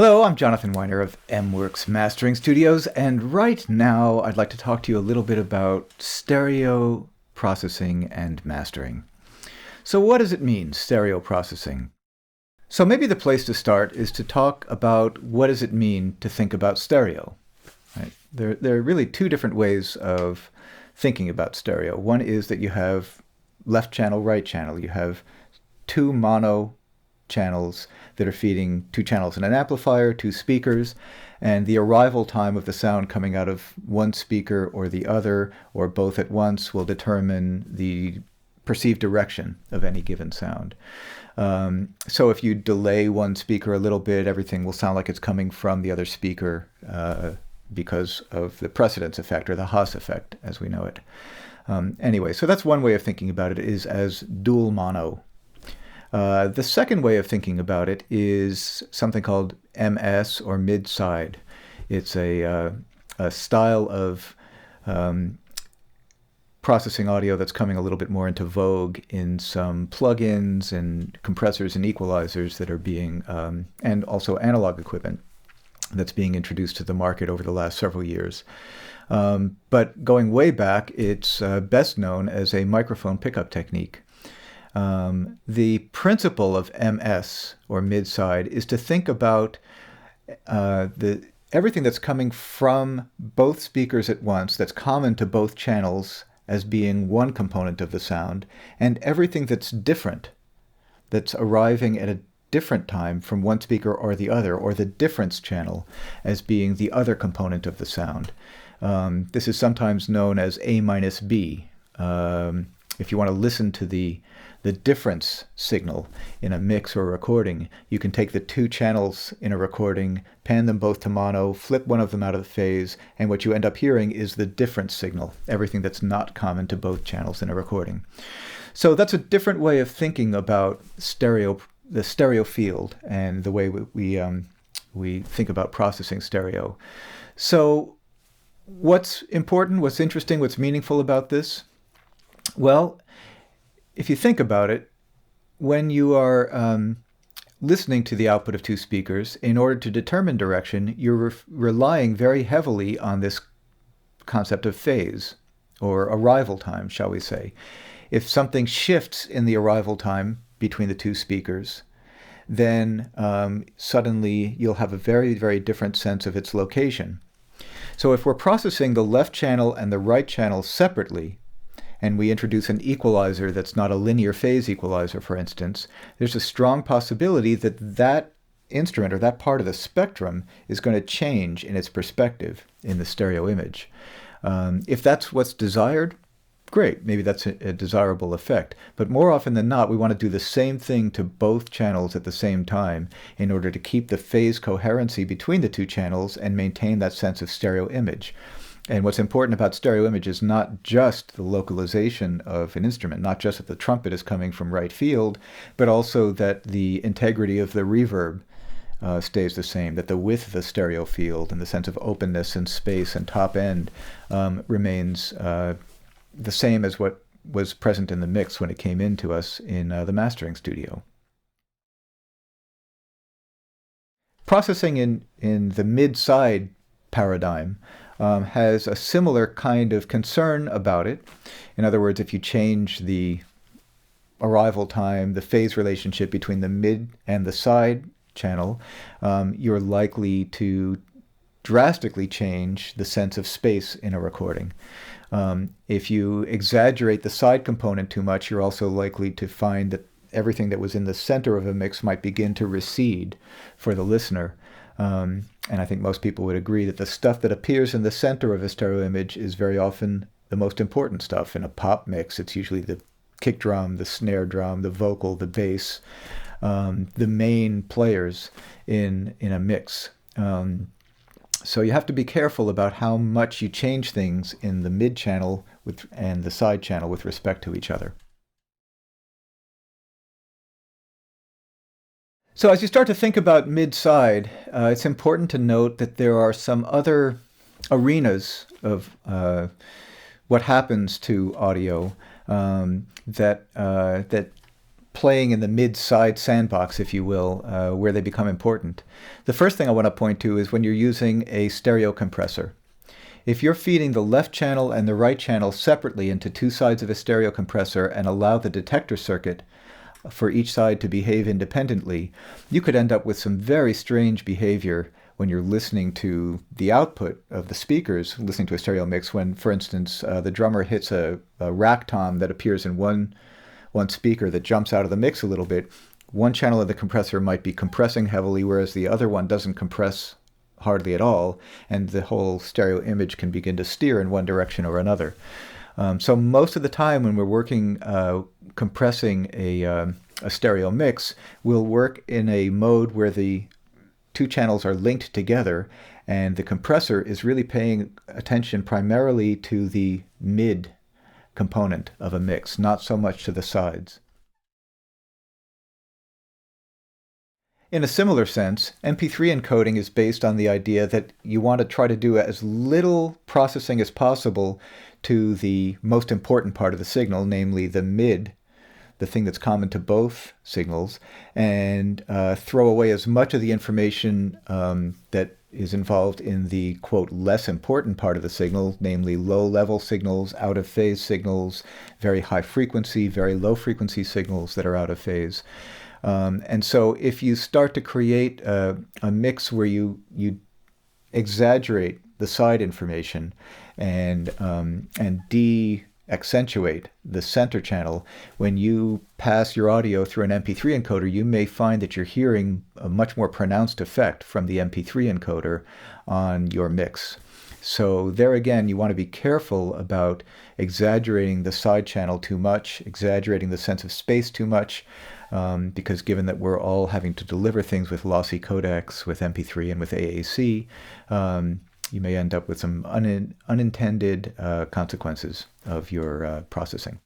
Hello, I'm Jonathan Weiner of MWorks Mastering Studios, and right now I'd like to talk to you a little bit about stereo processing and mastering. So what does it mean, stereo processing? So maybe the place to start is to talk about what does it mean to think about stereo. Right? There are really two different ways of thinking about stereo. One is that you have left channel, right channel. You have two mono channels that are feeding two channels in an amplifier, two speakers, and the arrival time of the sound coming out of one speaker or the other, or both at once, will determine the perceived direction of any given sound. So if you delay one speaker a little bit, everything will sound like it's coming from the other speaker because of the precedence effect, or the Haas effect, as we know it. Anyway, so that's one way of thinking about it, is as dual mono. The second way of thinking about it is something called MS, or mid-side. It's a style of processing audio that's coming a little bit more into vogue in some plugins and compressors and equalizers that are being, and also analog equipment that's being introduced to the market over the last several years. But going way back, it's best known as a microphone pickup technique. The principle of MS, or mid-side, is to think about everything that's coming from both speakers at once, that's common to both channels, as being one component of the sound, and everything that's different, that's arriving at a different time from one speaker or the other, or the difference channel, as being the other component of the sound. This is sometimes known as A minus B. If you want to listen to the difference signal in a mix or recording, you can take the two channels in a recording, pan them both to mono, flip one of them out of the phase, and what you end up hearing is the difference signal, everything that's not common to both channels in a recording. So that's a different way of thinking about the stereo field, and the way we think about processing stereo. So what's important, what's interesting, what's meaningful about this? Well, if you think about it, when you are listening to the output of two speakers, in order to determine direction, you're relying very heavily on this concept of phase, or arrival time, shall we say. If something shifts in the arrival time between the two speakers, then suddenly you'll have a very, very different sense of its location. So if we're processing the left channel and the right channel separately, and we introduce an equalizer that's not a linear phase equalizer, for instance, there's a strong possibility that that instrument, or that part of the spectrum, is going to change in its perspective in the stereo image. If that's what's desired, great, maybe that's a desirable effect. But more often than not, we want to do the same thing to both channels at the same time in order to keep the phase coherency between the two channels and maintain that sense of stereo image. And what's important about stereo image is not just the localization of an instrument, not just that the trumpet is coming from right field, but also that the integrity of the reverb stays the same, that the width of the stereo field and the sense of openness and space and top end remains the same as what was present in the mix when it came into us in the mastering studio. Processing in the mid-side paradigm has a similar kind of concern about it. In other words, if you change the arrival time, the phase relationship between the mid and the side channel, you're likely to drastically change the sense of space in a recording. If you exaggerate the side component too much, you're also likely to find that everything that was in the center of a mix might begin to recede for the listener. And I think most people would agree that the stuff that appears in the center of a stereo image is very often the most important stuff. In a pop mix, it's usually the kick drum, the snare drum, the vocal, the bass, the main players in a mix. So you have to be careful about how much you change things in the mid channel and the side channel with respect to each other. So as you start to think about mid-side, it's important to note that there are some other arenas of what happens to audio that playing in the mid-side sandbox, if you will, where they become important. The first thing I want to point to is when you're using a stereo compressor. If you're feeding the left channel and the right channel separately into two sides of a stereo compressor and allow the detector circuit for each side to behave independently, you could end up with some very strange behavior when you're listening to the output of the speakers, listening to a stereo mix, when, for instance, the drummer hits a rack tom that appears in one speaker that jumps out of the mix a little bit. One channel of the compressor might be compressing heavily, whereas the other one doesn't compress hardly at all, and the whole stereo image can begin to steer in one direction or another. So most of the time when we're working compressing a stereo mix, we'll work in a mode where the two channels are linked together, and the compressor is really paying attention primarily to the mid component of a mix, not so much to the sides. In a similar sense, MP3 encoding is based on the idea that you want to try to do as little processing as possible to the most important part of the signal, namely the mid, the thing that's common to both signals, and throw away as much of the information that is involved in the, quote, less important part of the signal, namely low-level signals, out-of-phase signals, very high-frequency, very low-frequency signals that are out of phase. And so if you start to create a mix where you exaggerate the side information and de-accentuate the center channel, when you pass your audio through an MP3 encoder, you may find that you're hearing a much more pronounced effect from the MP3 encoder on your mix. So there again, you want to be careful about exaggerating the side channel too much, exaggerating the sense of space too much, because given that we're all having to deliver things with lossy codecs, with MP3 and with AAC, you may end up with some unintended consequences of your processing.